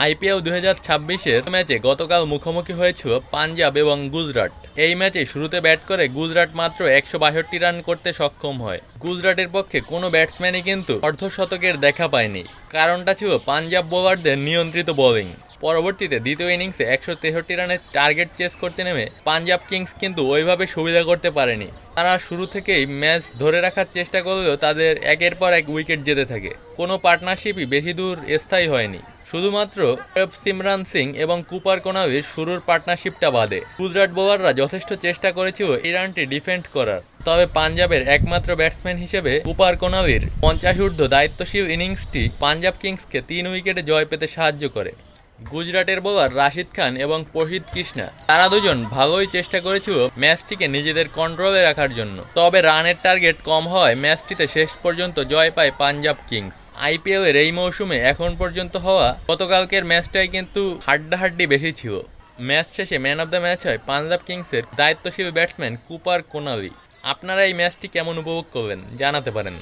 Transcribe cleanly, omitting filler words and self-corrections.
IPL 2026-এর ম্যাচে গতকাল মুখোমুখি হয়েছিল পাঞ্জাব এবং গুজরাট। এই ম্যাচে শুরুতে ব্যাট করে গুজরাট মাত্র 162 রান করতে সক্ষম হয়। গুজরাটের পক্ষে কোনো ব্যাটসম্যানই কিন্তু অর্ধশতকের দেখা পায়নি। কারণটা ছিল পাঞ্জাব বোলারদের নিয়ন্ত্রিত বোলিং। পরবর্তীতে দ্বিতীয় ইনিংসে 163 রানের টার্গেট চেস করতে নেমে পাঞ্জাব কিংস কিন্তু ওইভাবে সুবিধা করতে পারেনি। তারা শুরু থেকেই ম্যাচ ধরে রাখার চেষ্টা করলেও তাদের একের পর এক উইকেট যেতে থাকে। কোনো পার্টনারশিপই বেশি দূর স্থায়ী হয়নি। শুধুমাত্র সিমরান সিং এবং কুপার কোনালির শুরুর পার্টনারশিপটা বাদে গুজরাট বোলাররা যথেষ্ট চেষ্টা করেছিল এই রানটি ডিফেন্ড করার। তবে পাঞ্জাবের একমাত্র ব্যাটসম্যান হিসেবে কুপার কোনালির 50 ঊর্ধ্ব দায়িত্বশীল ইনিংসটি পাঞ্জাব কিংসকে 3 উইকেটে জয় পেতে সাহায্য করে। গুজরাটের বোলার রাশিদ খান এবং প্রসিদ্ধ কৃষ্ণা তারা দুজন ভালোই চেষ্টা করেছিল ম্যাচটিকে নিজেদের কন্ট্রোলে রাখার জন্য। তবে রানের টার্গেট কম হওয়ায় ম্যাচটিতে শেষ পর্যন্ত জয় পায় পাঞ্জাব কিংস। আইপিএলের এই মৌসুমে এখন পর্যন্ত হওয়া গতকালকের ম্যাচটাই কিন্তু হাড্ডাহাড্ডি বেশি ছিল। ম্যাচ শেষে ম্যান অব দ্য ম্যাচ হয় পাঞ্জাব কিংসের দায়িত্বশীল ব্যাটসম্যান কুপার কোনালি। আপনারা এই ম্যাচটি কেমন উপভোগ করলেন জানাতে পারেন।